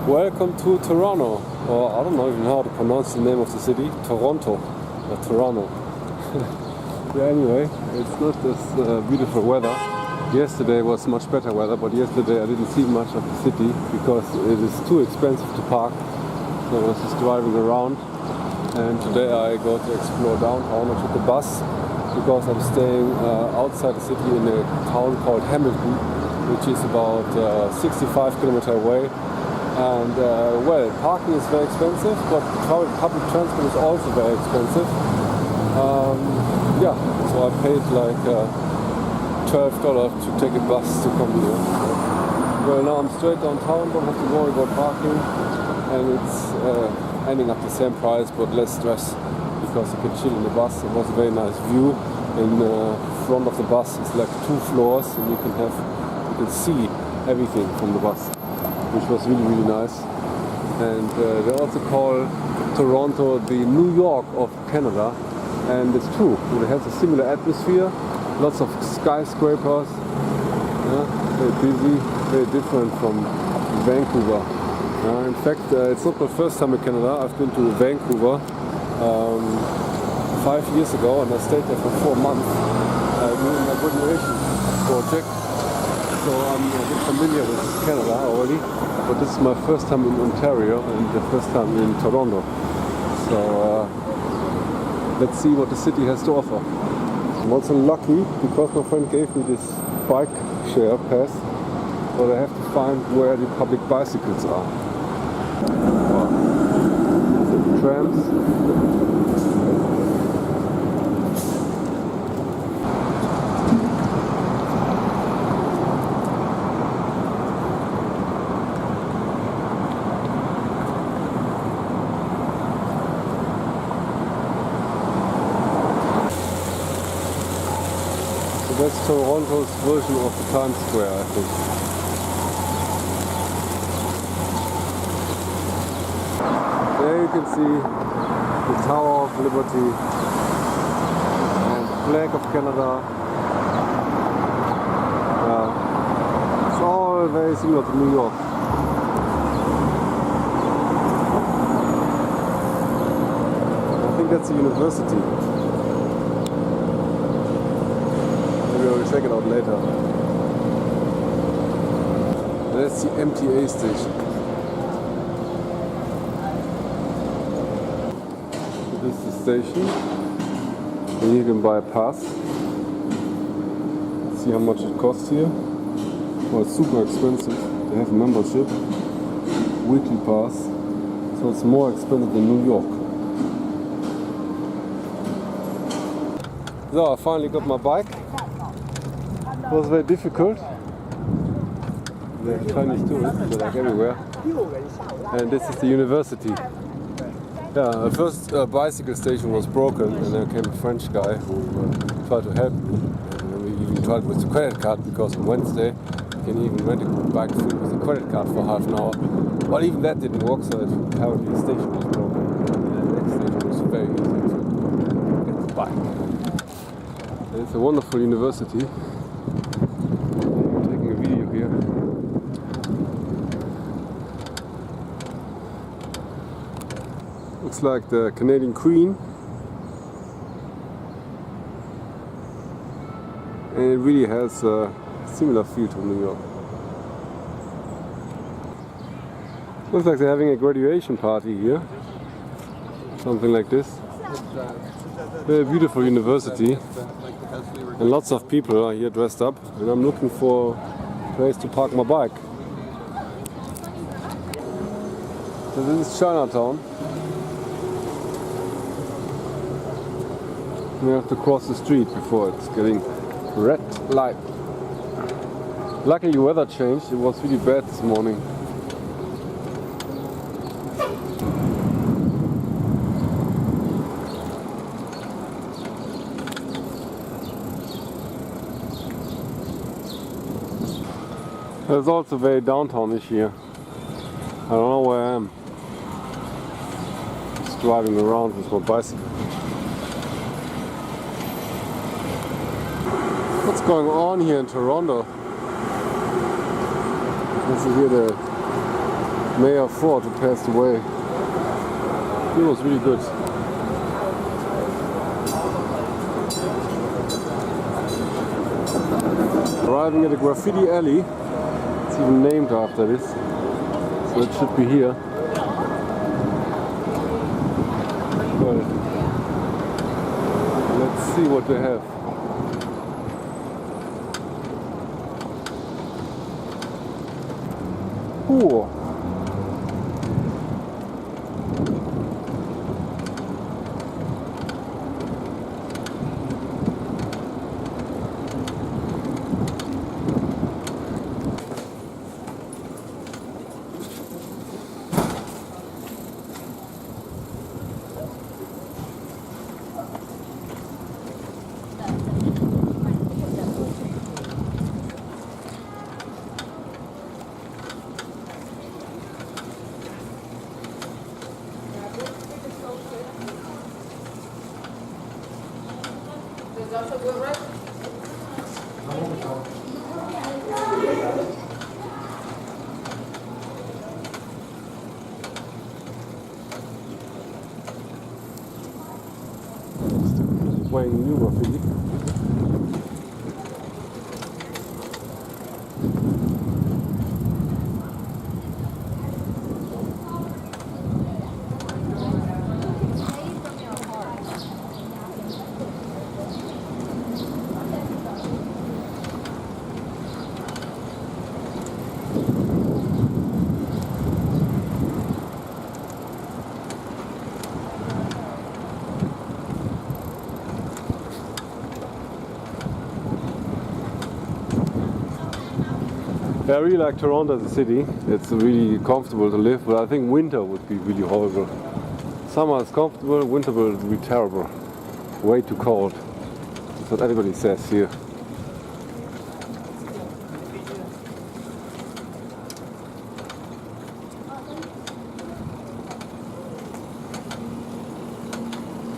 Welcome to Toronto, or I don't know even how to pronounce the name of the city, Toronto, or Toronto. Yeah, anyway, it's not this beautiful weather. Yesterday was much better weather, but yesterday I didn't see much of the city because it is too expensive to park. So I was just driving around, and today I go to explore downtown. I took a bus because I'm staying outside the city in a town called Hamilton, which is about 65 kilometers away. And well, parking is very expensive, but public transport is also very expensive. Yeah, so I paid like $12 to take a bus to come here. Well, now I'm straight downtown, don't have to worry about parking, and it's ending up the same price but less stress because you can chill in the bus. It was a very nice view. In front of the bus is like 2 floors, and you can see everything from the bus, which was really nice. And they also call Toronto the New York of Canada, and it's true. It has a similar atmosphere, lots of skyscrapers, very busy, very different from Vancouver. In fact, it's not my first time in Canada. I've been to Vancouver 5 years ago, and I stayed there for 4 months doing my graduation project. So I'm a bit familiar with Canada already, but this is my first time in Ontario and the first time in Toronto. So let's see what the city has to offer. I'm also lucky because my friend gave me this bike share pass, but I have to find where the public bicycles are. The trams. That's Toronto's version of the Times Square, I think. There you can see the Tower of Liberty and the flag of Canada. It's all very similar to New York. I think that's a university. We'll check it out later. That's the MTA station. This is the station. And you can buy a pass. See how much it costs here. Well, it's super expensive. They have a membership, weekly pass, so it's more expensive than New York. So I finally got my bike. It was very difficult. There are Chinese tourists, they're like everywhere. And this is the university. Yeah, the first bicycle station was broken, and there came a French guy who tried to help me. And we even tried with the credit card, because on Wednesday you can even rent a bike free with a credit card for half an hour. But even that didn't work, so apparently the station was broken. And the next station was very easy to get the bike. And it's a wonderful university. Here. Looks like the Canadian Queen, and it really has a similar feel to New York. Looks like they're having a graduation party here, something like this. Very beautiful university, and lots of people are here dressed up, and I'm looking for place to park my bike. So this is Chinatown. We have to cross the street before it's getting red light. Luckily weather changed, it was really bad this morning. There's also very downtownish here. I don't know where I am. Just driving around with my bicycle. What's going on here in Toronto? This is here the Mayor Ford, who passed away. He was really good. Arriving at a graffiti alley. It's even named after this. So it should be here. Well, let's see what they have. Ooh. Playing new graffiti. I really like Toronto as a city. It's really comfortable to live, but I think winter would be really horrible. Summer is comfortable, winter will be terrible. Way too cold. That's what everybody says here.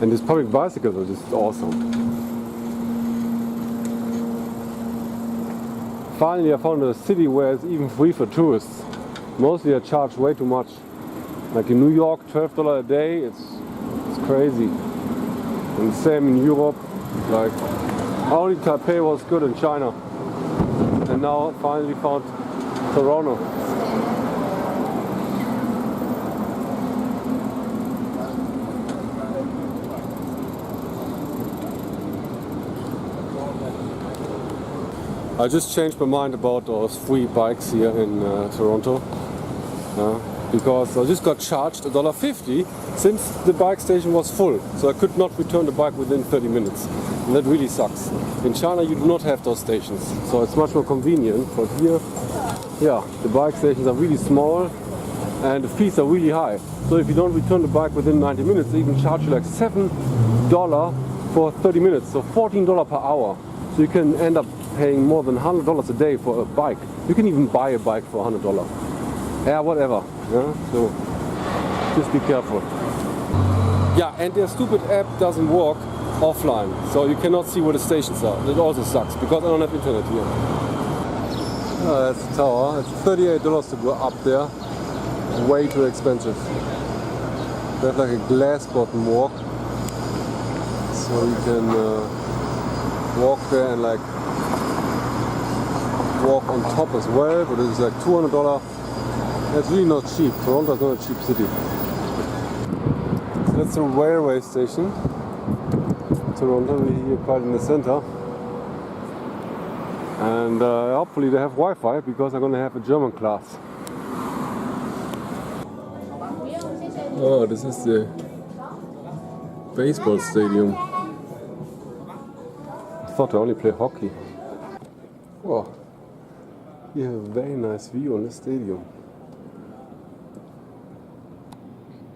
And these public bicycles are just awesome. Finally I found a city where it's even free for tourists. Mostly I charge way too much. Like in New York, $12 a day, it's crazy. And same in Europe, like only Taipei was good in China. And now I finally found Toronto. I just changed my mind about those free bikes here in Toronto, because I just got charged $1.50 since the bike station was full, so I could not return the bike within 30 minutes. And that really sucks. In China you do not have those stations, so it's much more convenient, but here, yeah, the bike stations are really small and the fees are really high. So if you don't return the bike within 90 minutes, they even charge you like $7 for 30 minutes, so $14 per hour. So you can end up paying more than $100 a day for a bike. You can even buy a bike for $100. Yeah, whatever. Yeah? So just be careful. Yeah, and their stupid app doesn't work offline, so you cannot see where the stations are. That also sucks because I don't have internet here. Oh, that's the tower. It's $38 to go up there. Way too expensive. They have like a glass bottom walk, so you can walk there and like walk on top as well, but it's like $200. That's really not cheap. Toronto is not a cheap city. So that's a railway station. Toronto, we're here quite in the center. And hopefully they have Wi-Fi because I'm going to have a German class. Oh, this is the baseball stadium. I thought I only play hockey. Wow. You have a very nice view on the stadium.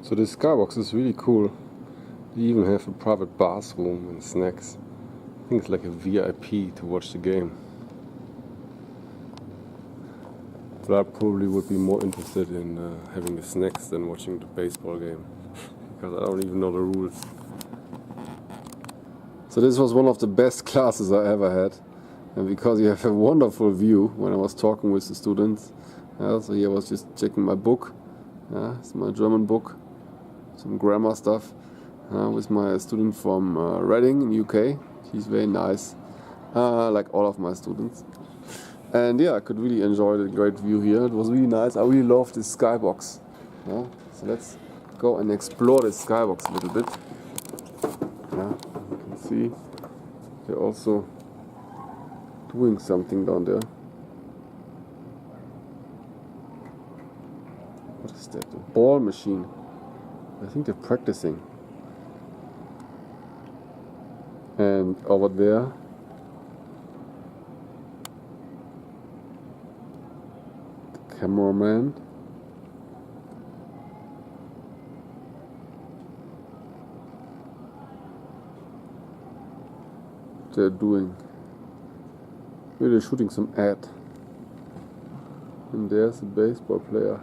So this skybox is really cool. You even have a private bathroom and snacks. I think it's like a VIP to watch the game. But I probably would be more interested in having the snacks than watching the baseball game. Because I don't even know the rules. So this was one of the best classes I ever had. And because you have a wonderful view when I was talking with the students. So here I was just checking my book. Yeah, it's my German book, some grammar stuff, with my student from Reading in UK. He's very nice, like all of my students. And yeah, I could really enjoy the great view here. It was really nice. I really love this skybox. Yeah? So let's go and explore this skybox a little bit. Yeah, you can see they're also doing something down there. What is that? A ball machine. I think they're practicing. And over there, the cameraman. They're doing. Maybe they're shooting some ad. And there's a baseball player.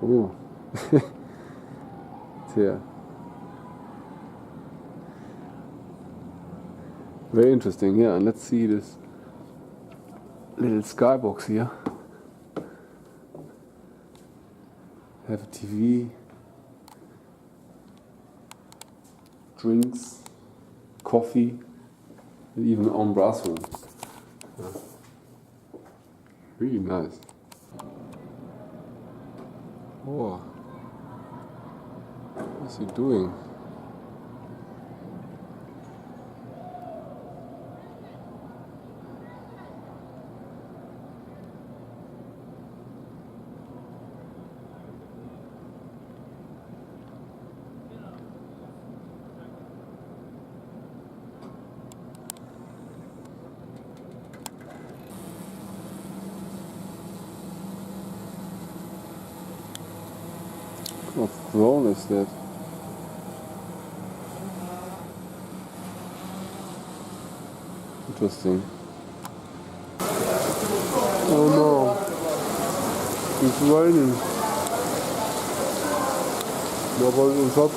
Oh, yeah. Very interesting, yeah. And let's see this little skybox here. Have a TV, drinks, coffee, and even own bathroom. Yeah. Really nice. Oh, what's he doing? What throne is that? Interesting. Oh no, it's raining. Nobody on top.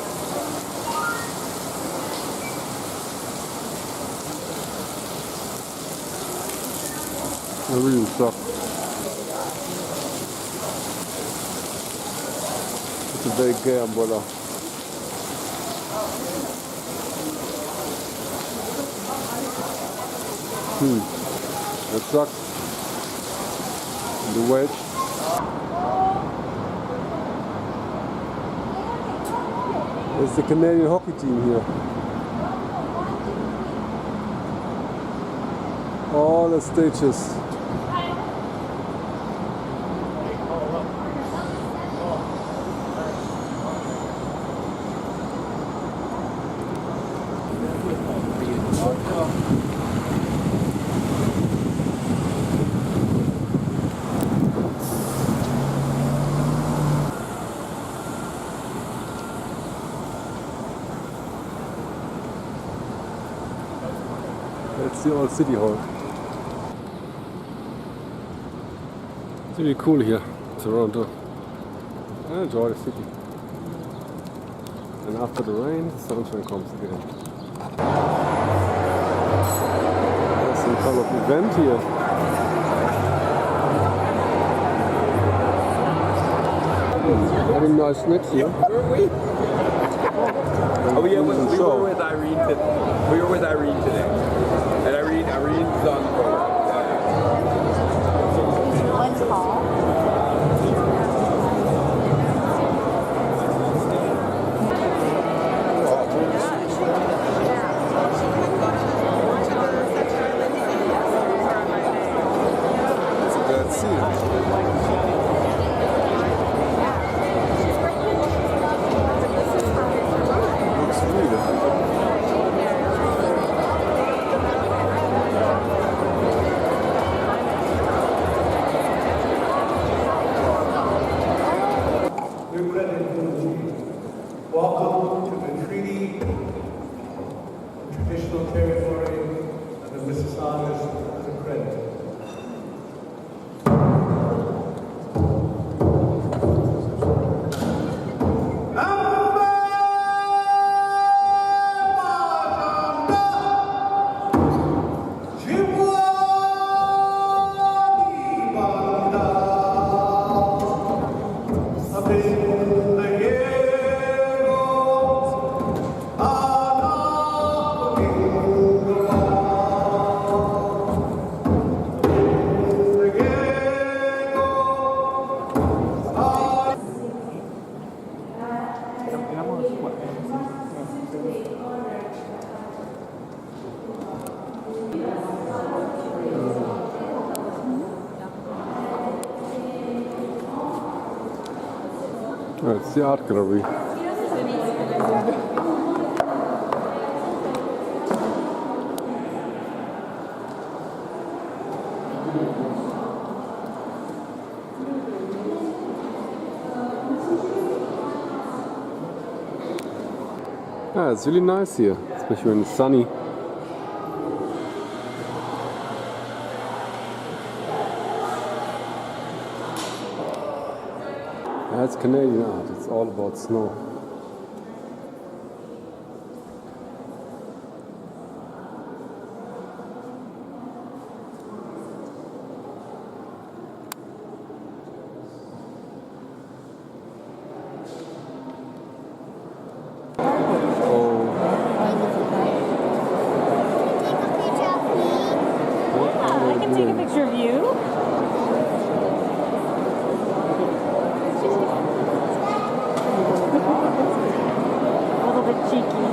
I'm really shocked. It's a very gay umbrella. That sucks. The wedge. It's the Canadian hockey team here. All the stages. It's the old city hall. It's really cool here, Toronto. I enjoy the city. And after the rain, the sunshine comes again. There's some kind of event here. Having nice snacks here. Where are we? Oh yeah, we were with Irene. We were with Irene today, and Irene's on the program. One call. It's a bad scene. Looks really. It's the art gallery. Yeah, it's really nice here, especially when it's sunny. Yeah, it's Canadian art, it's all about snow. I can take a picture of you. A little bit cheeky.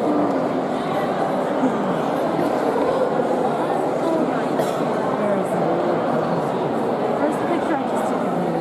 Where's the picture I just took of you?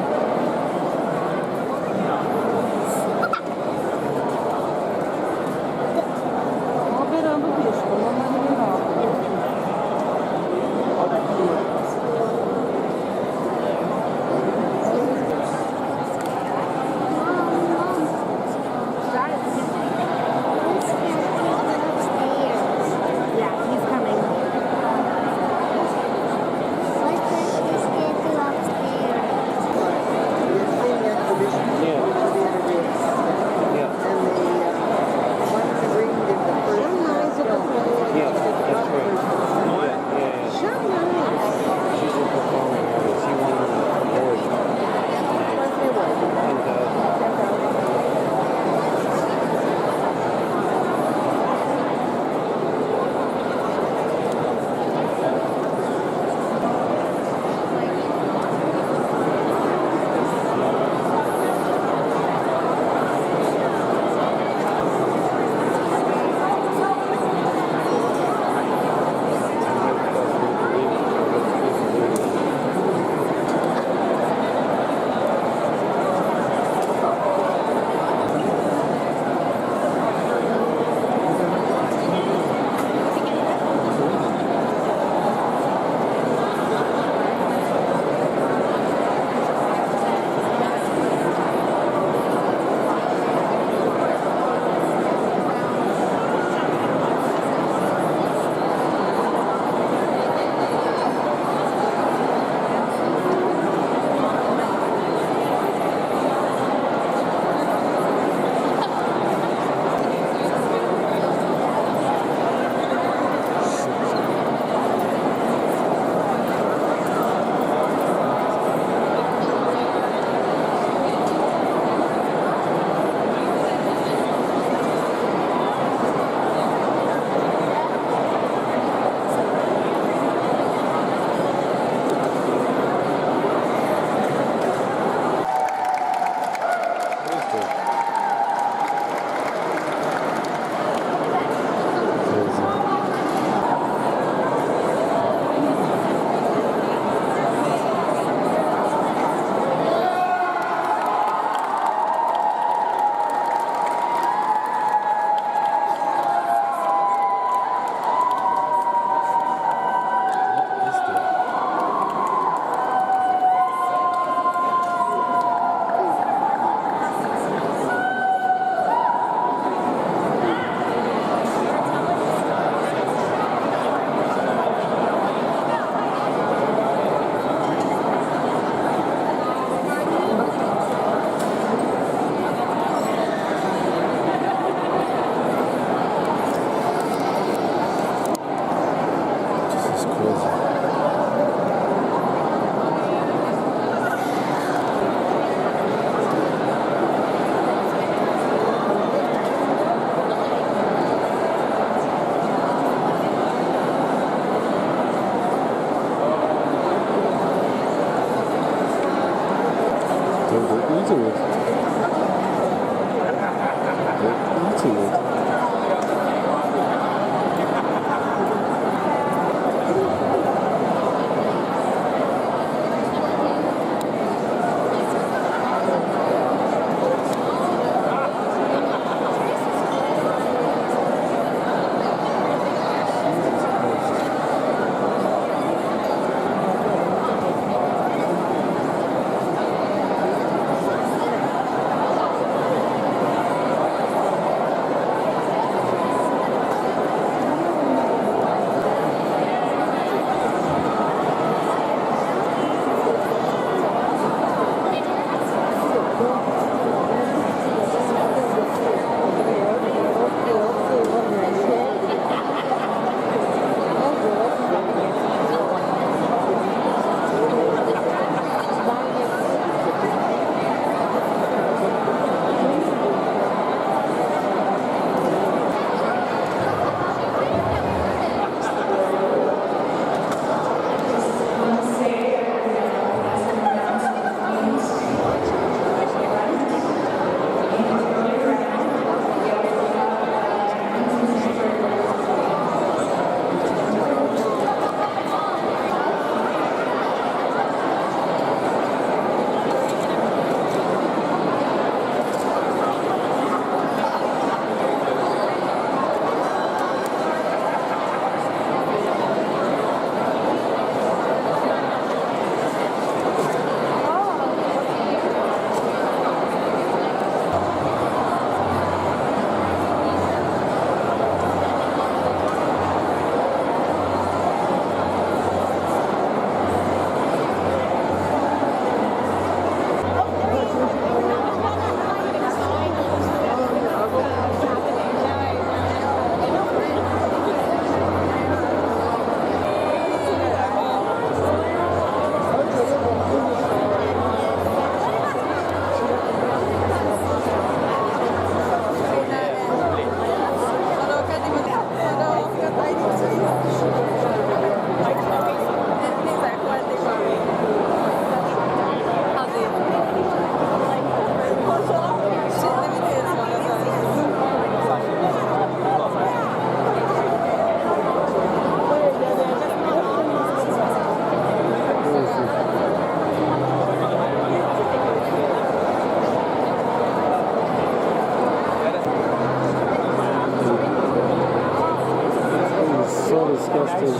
disgusting.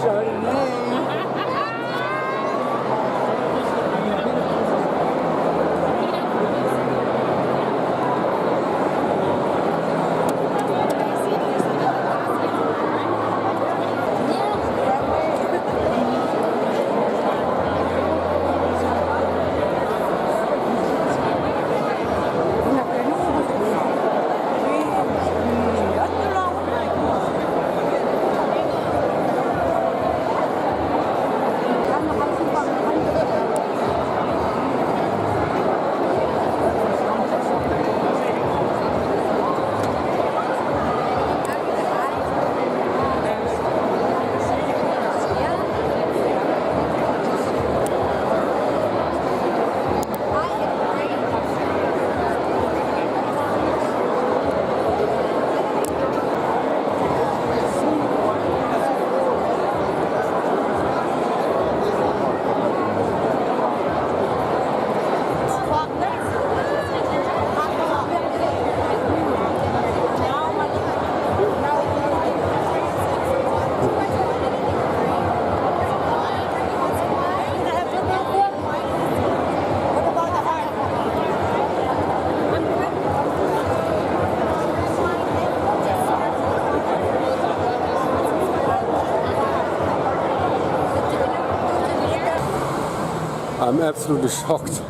I'm absolutely shocked.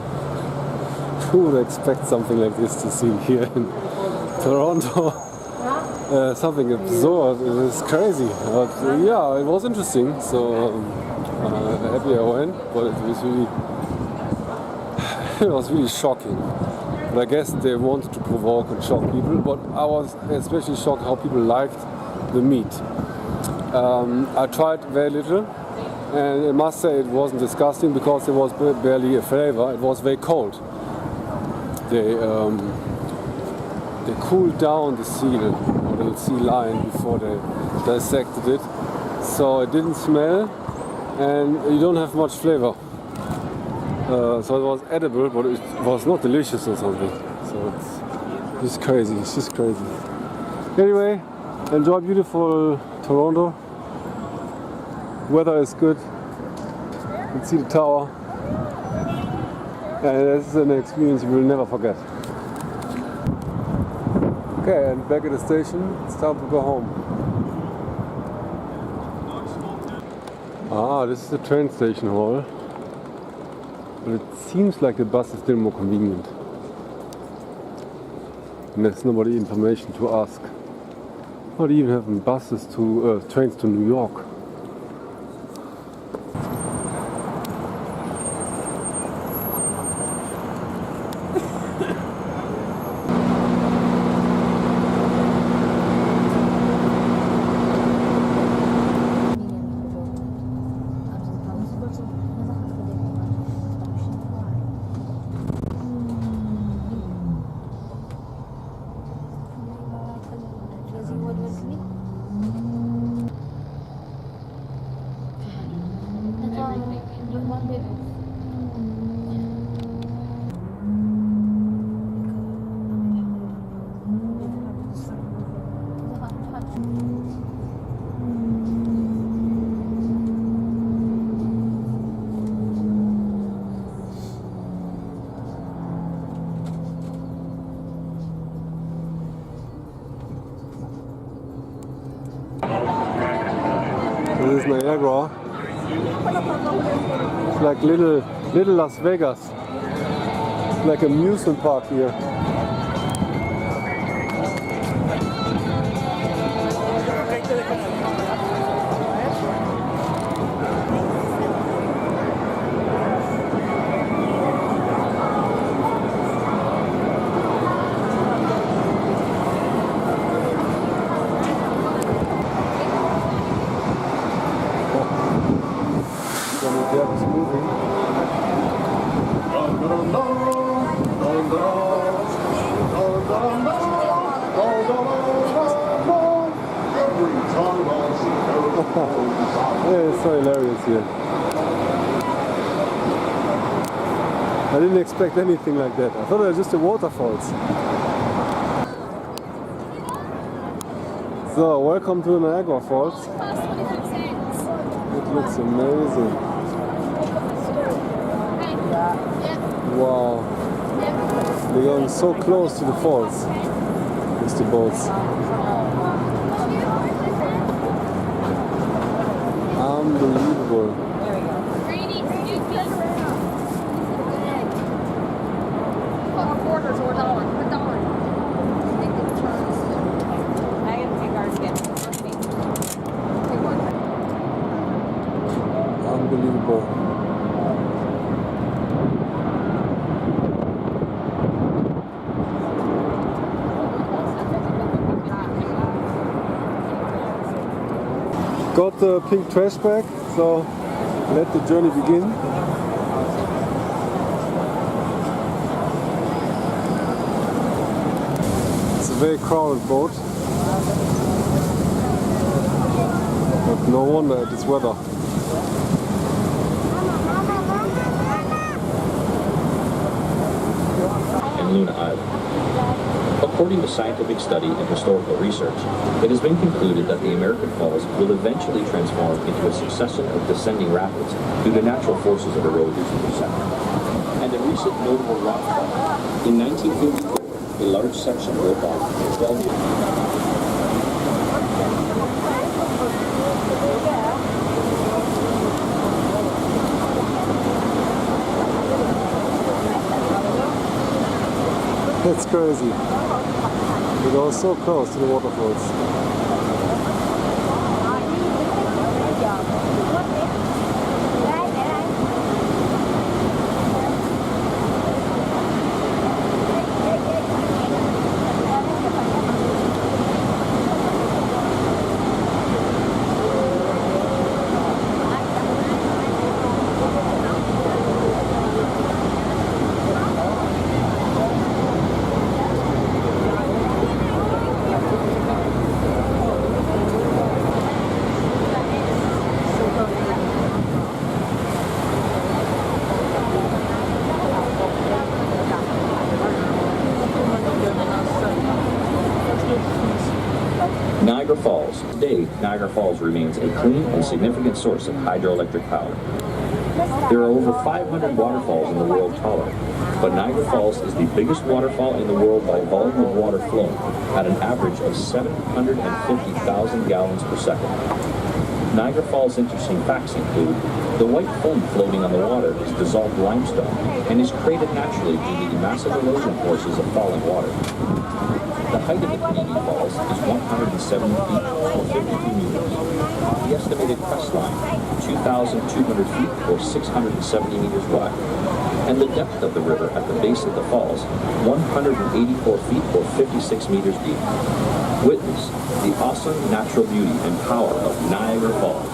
Who would expect something like this to see here in Toronto? Something absurd. It is crazy. But yeah, it was interesting. So happy I went, but it was really, it was really shocking. But I guess they wanted to provoke and shock people. But I was especially shocked how people liked the meat. I tried very little. And I must say it wasn't disgusting because there was barely a flavor. It was very cold. They cooled down the seal or the sea lion before they dissected it, so it didn't smell and you don't have much flavor. So it was edible, but it was not delicious or something. So it's just crazy. It's just crazy. Anyway, enjoy beautiful Toronto. Weather is good. You can see the tower. And this is an experience you will never forget. Okay, and back at the station, it's time to go home. Ah, this is the train station hall. But it seems like the bus is still more convenient. And there's nobody information to ask. Not even having buses to trains to New York. This is Niagara. It's like little Las Vegas. It's like an amusement park here. It's so hilarious here. I didn't expect anything like that. I thought it was just the waterfalls. So, welcome to Niagara Falls. It looks amazing. Wow. We're going so close to the falls with the boats. Unbelievable. Unbelievable. Got the pink trash bag, so let the journey begin. It's a very crowded boat, but no wonder at this weather. And Luna Island. According to scientific study and historical research, it has been concluded that the American Falls will eventually transform into a succession of descending rapids due to natural forces of erosion and descent. And a recent notable rock fall. In 1954, a large section broke off and fell. It's crazy. We go so close to the waterfalls. Niagara Falls. Today, Niagara Falls remains a clean and significant source of hydroelectric power. There are over 500 waterfalls in the world total, but Niagara Falls is the biggest waterfall in the world by volume of water flown, at an average of 750,000 gallons per second. Niagara Falls' interesting facts include the white foam floating on the water is dissolved limestone and is created naturally due to the massive erosion forces of falling water. The height of the Canadian Falls is 170 feet or 52 meters. The estimated crest line, 2,200 feet or 670 meters wide. And the depth of the river at the base of the falls, 184 feet or 56 meters deep. Witness the awesome natural beauty and power of Niagara Falls.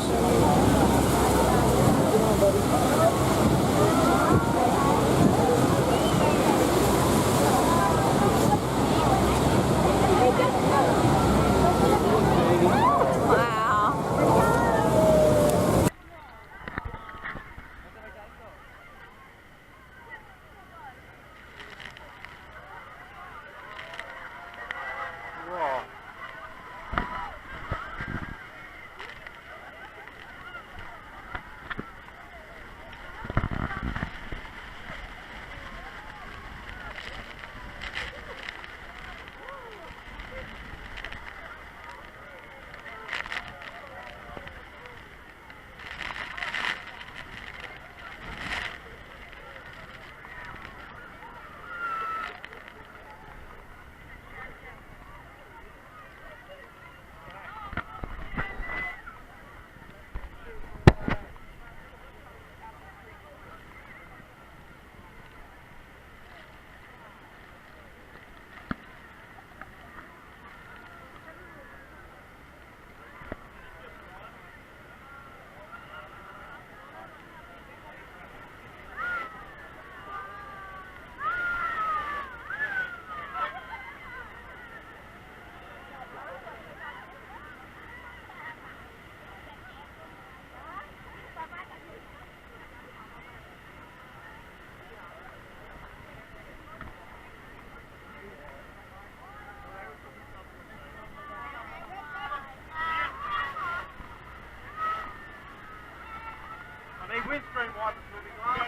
Windstream wipers moving on.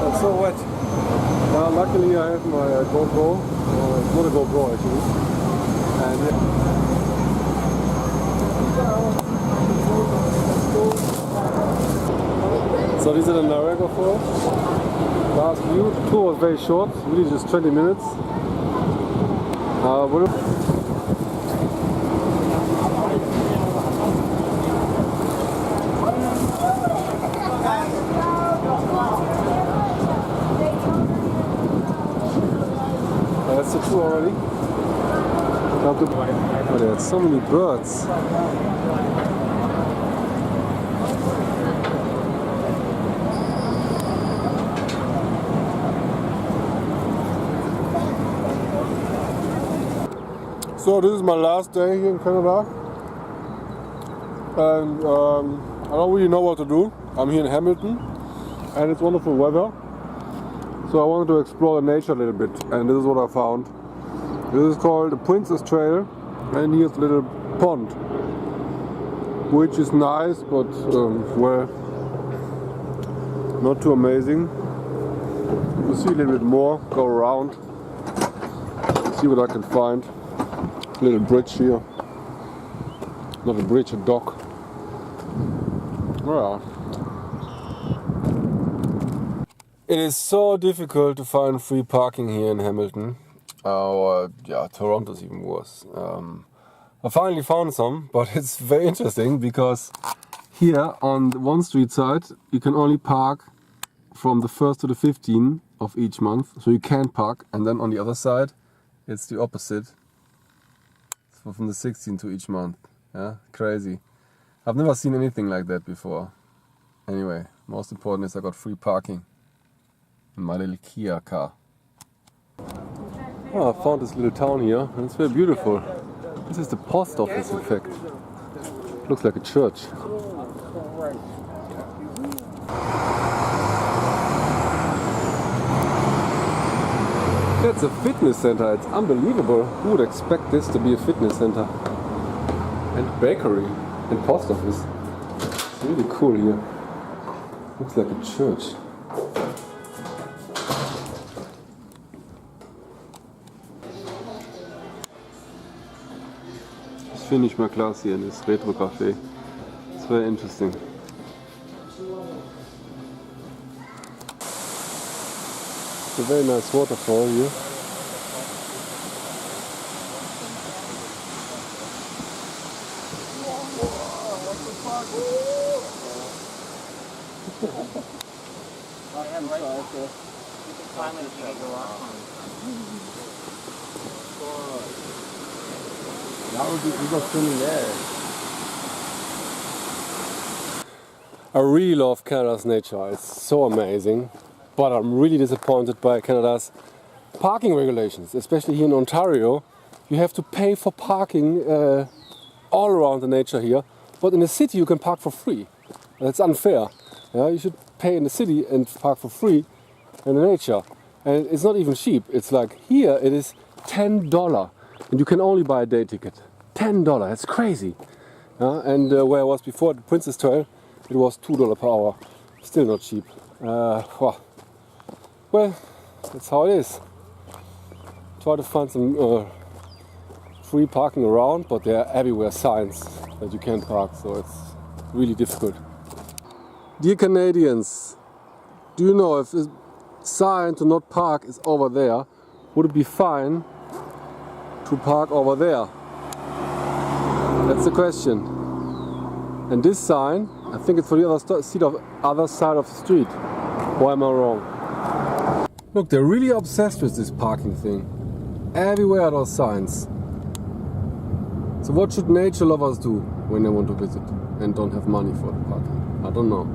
It's so wet. Luckily I have my GoPro, it's not a GoPro actually. And so these are the Niagara Falls. Last view. The tour was very short, really just 20 minutes. That's the tour already. Oh, there's so many birds. So this is my last day here in Canada, and I don't really know what to do. I'm here in Hamilton, and it's wonderful weather. So I wanted to explore the nature a little bit, and this is what I found. This is called the Princess Trail, and here's a little pond, which is nice, but well, not too amazing. We'll see a little bit more, go around, see what I can find. Little bridge here, not a bridge, a dock. Yeah. It is so difficult to find free parking here in Hamilton. Yeah, Toronto's even worse. I finally found some, but it's very interesting because here on one street side you can only park from the 1st to the 15th of each month, so you can't park, and then on the other side it's the opposite, so from the 16th to each month. Yeah, crazy. I've never seen anything like that before. Anyway, most important is I got free parking in my little Kia car. Oh, I found this little town here and it's very beautiful. This is the post office, in fact. Looks like a church. That's a fitness center. It's unbelievable. Who would expect this to be a fitness center? And bakery and post office. It's really cool here. Looks like a church. Just finished my class here in this retro cafe. It's very interesting. It's a very nice waterfall here. I really love Canada's nature. It's so amazing. But I'm really disappointed by Canada's parking regulations, especially here in Ontario. You have to pay for parking all around the nature here, but in the city you can park for free. That's unfair. Yeah, you should pay in the city and park for free in the nature. And it's not even cheap. It's like here it is $10 and you can only buy a day ticket. $10, that's crazy. And where I was before at the Princess Trail, it was $2 per hour. Still not cheap. Well, that's how it is. Try to find some free parking around, but there are everywhere signs that you can't park, so it's really difficult. Dear Canadians, do you know if a sign to not park is over there, would it be fine to park over there? That's the question. And this sign, I think it's for the other side of the street. Why am I wrong? Look, they're really obsessed with this parking thing. Everywhere are those signs. So what should nature lovers do when they want to visit and don't have money for the parking? I don't know.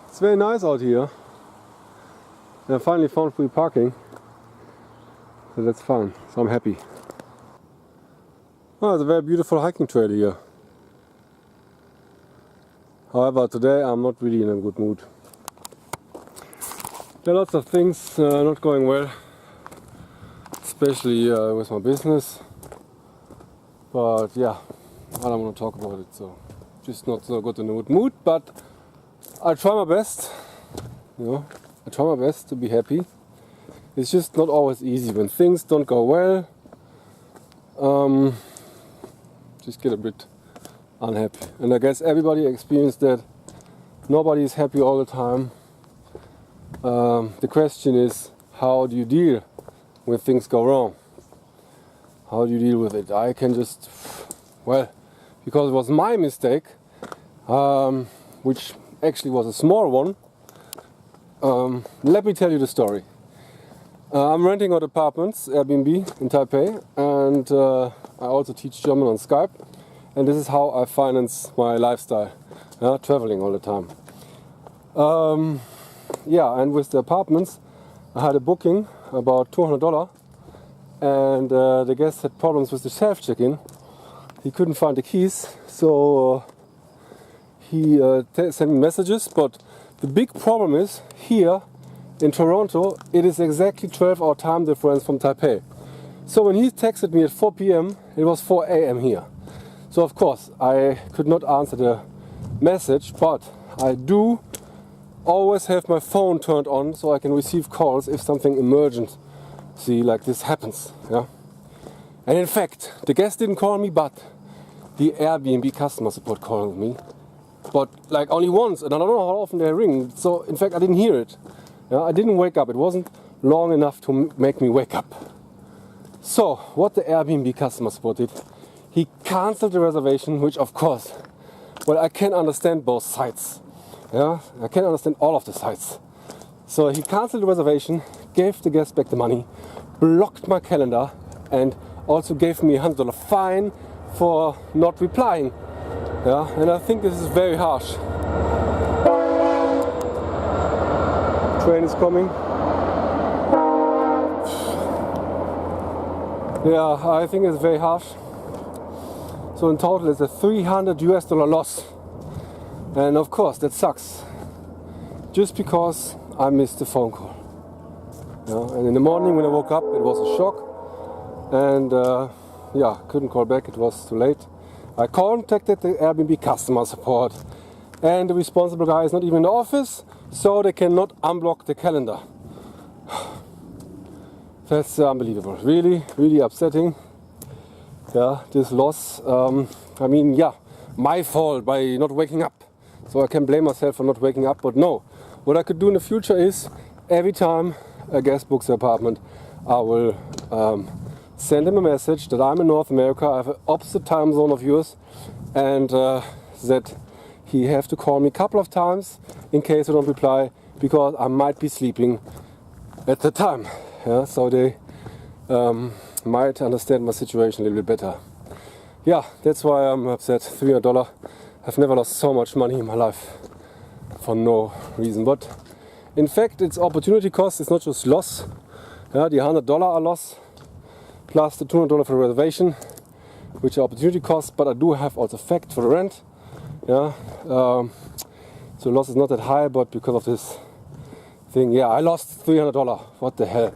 It's very nice out here. And I finally found free parking. So that's fine. So I'm happy. Oh, it's a very beautiful hiking trail here. However, today I'm not really in a good mood. There are lots of things not going well, especially with my business. But yeah, I don't want to talk about it, so just not so good in a good mood. But I try my best, I try my best to be happy. It's just not always easy when things don't go well. Just get a bit unhappy. And I guess everybody experienced that. Nobody is happy all the time. The question is, how do you deal when things go wrong? How do you deal with it? I can just, well, because it was my mistake, which actually was a small one. Let me tell you the story. I'm renting out apartments, Airbnb in Taipei, and I also teach German on Skype. And this is how I finance my lifestyle, traveling all the time. And with the apartments, I had a booking about $200, and the guest had problems with the self check-in, he couldn't find the keys, so he sent me messages. But the big problem is here in Toronto, it is exactly 12-hour time difference from Taipei. So when he texted me at 4 p.m, it was 4 a.m. here. So of course I could not answer the message, but I do always have my phone turned on so I can receive calls if something emergency like this happens. Yeah. And in fact, the guest didn't call me, but the Airbnb customer support called me. But like only once, and I don't know how often they ring. So in fact, I didn't hear it. Yeah, I didn't wake up. It wasn't long enough to make me wake up. So what the Airbnb customer support did, he cancelled the reservation, which of course, well, I can understand both sides. Yeah, I can understand all of the sides. So he cancelled the reservation, gave the guest back the money, blocked my calendar, and also gave me a $100 fine for not replying. Yeah, and I think this is very harsh. Train is coming. Yeah, I think it's very harsh. So in total it's a $300 loss. And of course that sucks. Just because I missed the phone call. Yeah, and in the morning when I woke up it was a shock. And yeah, couldn't call back, it was too late. I contacted the Airbnb customer support. And the responsible guy is not even in the office, so they cannot unblock the calendar. That's unbelievable. Really, really upsetting. Yeah, this loss. I mean, yeah, my fault by not waking up. So I can blame myself for not waking up, but no. What I could do in the future is, every time a guest books an apartment, I will send him a message that I'm in North America, I have an opposite time zone of yours, and that he have to call me a couple of times in case I don't reply, because I might be sleeping at the time. Yeah, so they might understand my situation a little bit better. Yeah, that's why I'm upset. $300. I've never lost so much money in my life for no reason. But in fact, it's opportunity cost. It's not just loss. Yeah, the $100 are loss plus the $200 for the reservation, which are opportunity costs. But I do have also fact for the rent. Yeah, so loss is not that high, but because of this thing, yeah, I lost $300. What the hell?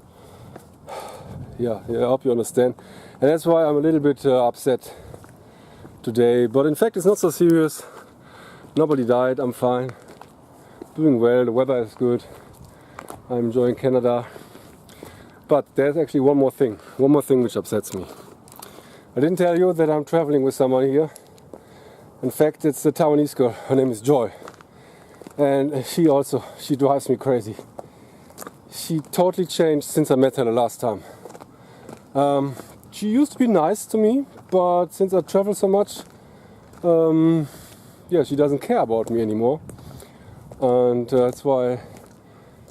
Yeah, I hope you understand. And that's why I'm a little bit upset today. But in fact, it's not so serious. Nobody died. I'm fine. Doing well. The weather is good. I'm enjoying Canada. But there's actually one more thing which upsets me. I didn't tell you that I'm traveling with someone here. In fact, it's a Taiwanese girl. Her name is Joy. And she drives me crazy. She totally changed since I met her the last time. She used to be nice to me, but since I travel so much, yeah, she doesn't care about me anymore. And that's why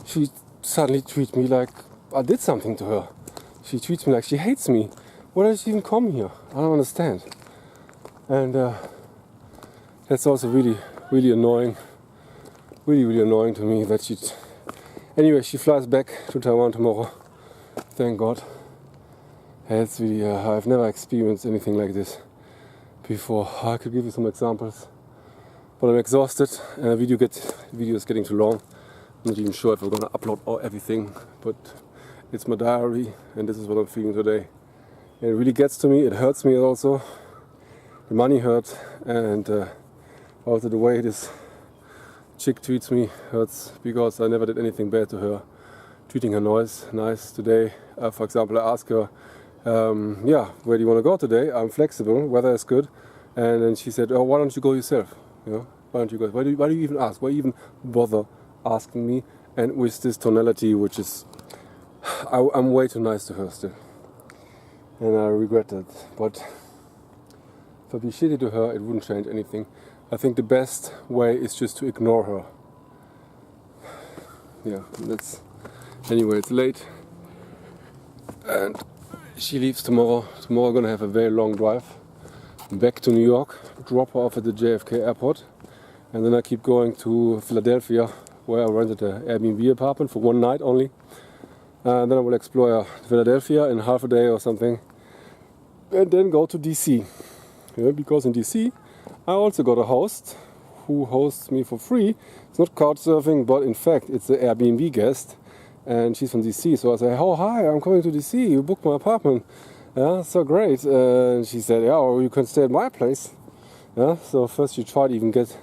she suddenly treats me like I did something to her. She treats me like she hates me. Why does she even come here? I don't understand. And that's also really, really annoying. Really, really annoying to me that she... Anyway, she flies back to Taiwan tomorrow. Thank God. It's really, I've never experienced anything like this before. I could give you some examples, but I'm exhausted and the video is getting too long. I'm not even sure if I'm gonna upload everything, but it's my diary and this is what I'm feeling today. And it really gets to me, it hurts me also. The money hurts, and also the way this chick treats me hurts, because I never did anything bad to her. Treating her nice today. For example, I asked her, yeah, where do you want to go today? I'm flexible, weather is good. And then she said, oh, why don't you go yourself? You know, why don't you go? Why do you even ask? Why even bother asking me? And with this tonality, which is, I'm way too nice to her still. And I regret that. But if I be shitty to her, it wouldn't change anything. I think the best way is just to ignore her. Yeah, that's... Anyway, it's late. And she leaves tomorrow. Tomorrow I'm gonna have a very long drive back to New York, drop her off at the JFK airport, and then I keep going to Philadelphia, where I rented an Airbnb apartment for one night only. And then I will explore Philadelphia in half a day or something, and then go to DC. Yeah, because in DC I also got a host who hosts me for free. It's not couchsurfing, but in fact it's an Airbnb guest, and she's from DC. So I say, oh hi, I'm coming to DC. You booked my apartment. Yeah, so great. She said, yeah, or you can stay at my place. Yeah, so first you try to even get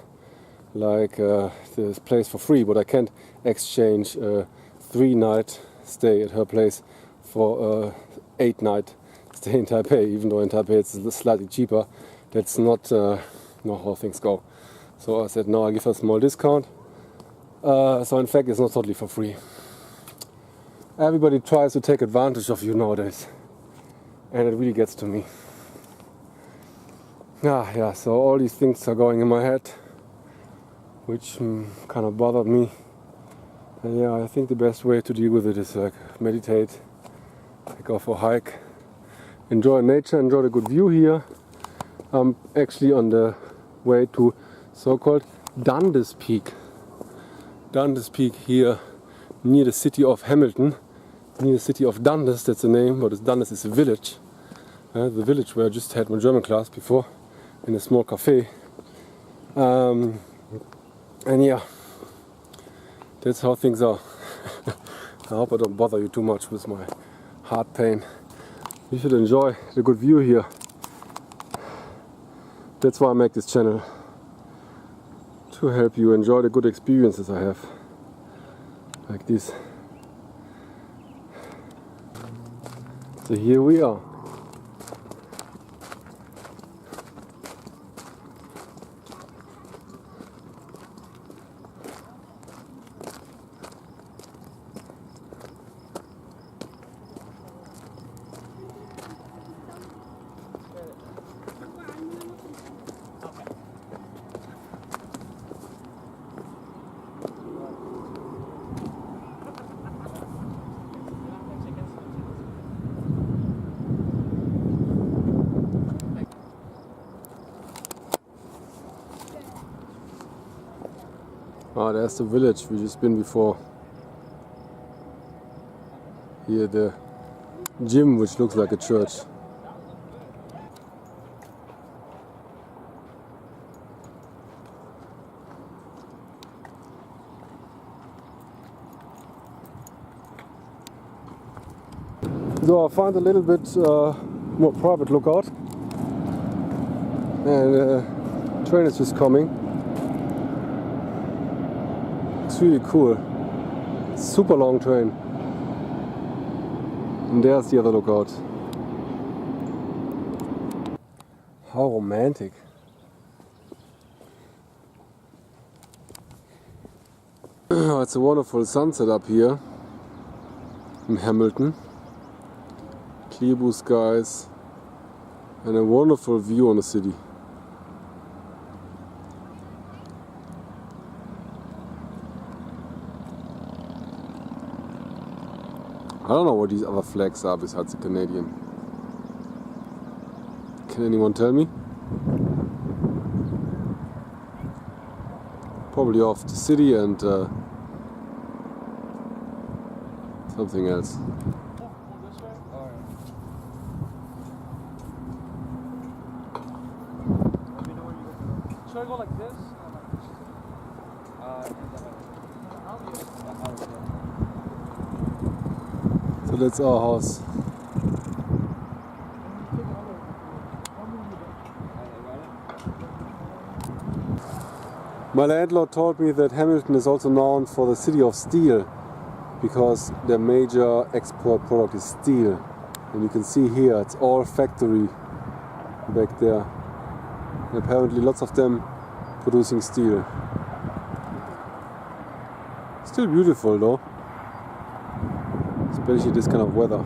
like this place for free, but I can't exchange a 3-night stay at her place for 8-night stay in Taipei, even though in Taipei it's slightly cheaper. That's not how things go. So I said, no, I give her a small discount. So in fact, it's not totally for free. Everybody tries to take advantage of you nowadays, and it really gets to me. Yeah, so all these things are going in my head, which kind of bothered me. And yeah, I think the best way to deal with it is like meditate, go for a hike, enjoy nature, enjoy the good view here. I'm actually on the way to so-called Dundas Peak. Dundas Peak here near the city of Hamilton, near the city of Dundas, that's the name, but Dundas is a village. The village where I just had my German class before, in a small cafe. And yeah, that's how things are. I hope I don't bother you too much with my heart pain. You should enjoy the good view here. That's why I make this channel, to help you enjoy the good experiences I have, like this. So here we are. There's the village we just been before. Here the gym, which looks like a church. So I found a little bit more private lookout, and train is just coming. It's really cool. Super long train. And there's the other lookout. How romantic. It's a wonderful sunset up here in Hamilton. Clear blue skies and a wonderful view on the city. I don't know what these other flags are besides the Canadian. Can anyone tell me? Probably off the city and something else. Should I go like this? So that's our house. My landlord told me that Hamilton is also known for the city of steel, because their major export product is steel. And you can see here, it's all factory back there. And apparently lots of them producing steel. Still beautiful though, especially this kind of weather.